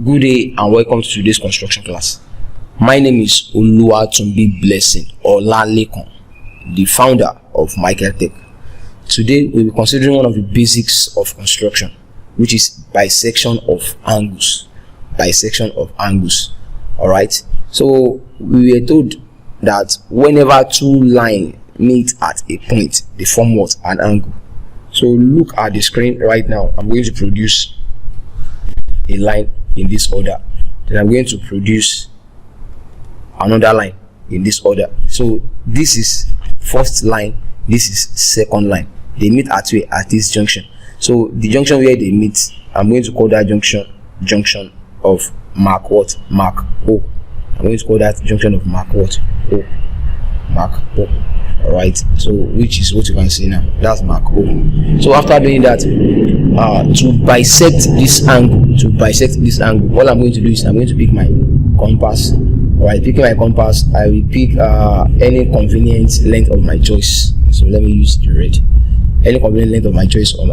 Good day and welcome to today's construction class. My name is Oluwatunbi Blessing Olalekon, the founder of Michael Tech. Today we'll be considering one of the basics of construction, which is bisection of angles. Bisection of angles. Alright, so we were told that whenever two lines meet at a point, they form what? An angle. So look at the screen right now. I'm going to produce a line in this order, then I'm going to produce another line in this order. So this is first line, this is second line. They meet at this junction. So the junction where they meet, I'm going to call that junction of mark what? Mark O. I'm going to call that junction of mark what? O. Mark O. Alright, so which is what you can see now. That's mark O. So after doing that, to bisect this angle, what I'm going to do is I'm going to pick my compass. Alright, picking my compass, I will pick any convenient length of my choice. So let me use the red. Any convenient length of my choice on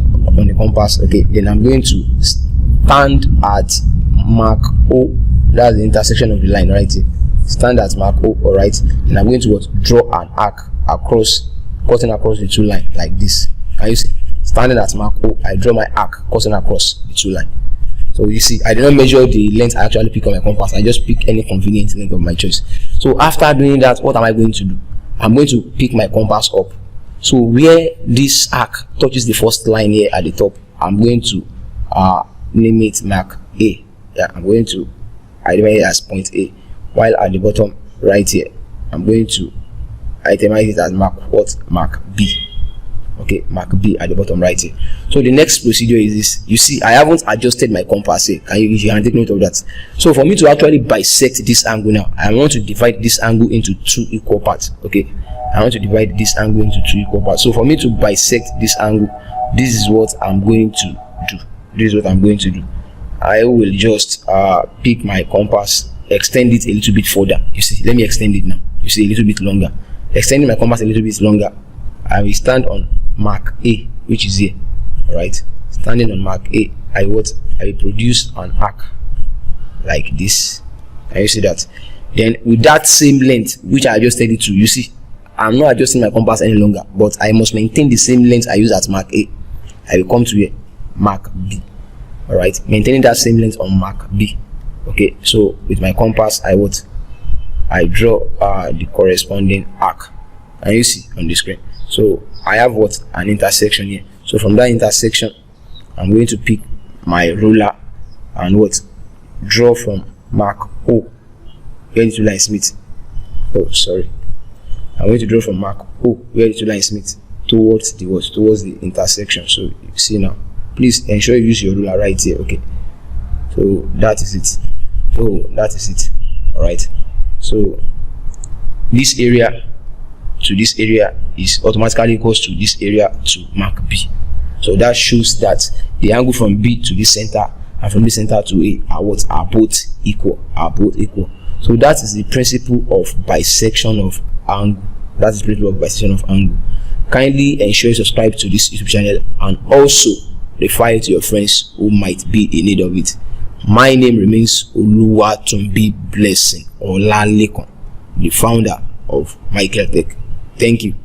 the compass. Okay, then I'm going to stand at mark O. That's the intersection of the line right here. Stand at mark O. Alright, and I'm going to draw an arc across, cutting across the two lines like this. Can you see? Standing at mark O, I draw my arc cutting across the two lines. So you see, I did not measure the length I actually pick on my compass. I just pick any convenient length of my choice. So after doing that, what am I going to do? I'm going to pick my compass up. So where this arc touches the first line here at the top, I'm going to name it mark A. Yeah, I'm going to identify it as point A. While at the bottom right here, I'm going to itemize it as mark what? Mark B. Okay, mark B at the bottom right here. So the next procedure is this. You see, I haven't adjusted my compass here. You can take note of that. So for me to actually bisect this angle now, I want to divide this angle into two equal parts. Okay, I want to divide this angle into two equal parts. So for me to bisect this angle, this is what I'm going to do. This is what I'm going to do. I will just pick my compass, extend it a little bit further. You see, let me extend it now. You see, a little bit longer. Extending my compass a little bit longer, I will stand on mark A, which is here. Alright, standing on mark A, I will produce an arc like this. Can you see that? Then with that same length which I adjusted it to, you see, I'm not adjusting my compass any longer, but I must maintain the same length I use at mark A. I will come to here, mark B. Alright, maintaining that same length on mark B. Okay, so with my compass, I draw the corresponding arc, and you see on the screen. So I have an intersection here. So from that intersection, I'm going to pick my ruler and draw from mark O where the two lines meet. Oh, sorry. I'm going to draw from mark O where the two lines meet towards the intersection. So you see now. Please ensure you use your ruler right here. Okay. So that is it. Alright. So this area to this area is automatically equals to this area to mark B. So that shows that the angle from B to this center and from this center to A are both equal. So that is the principle of bisection of angle. That is the principle of bisection of angle. Kindly ensure you subscribe to this YouTube channel and also refer it to your friends who might be in need of it. My name remains Oluwatunbi Blessing Olalekon, the founder of Michael Tech. Thank you.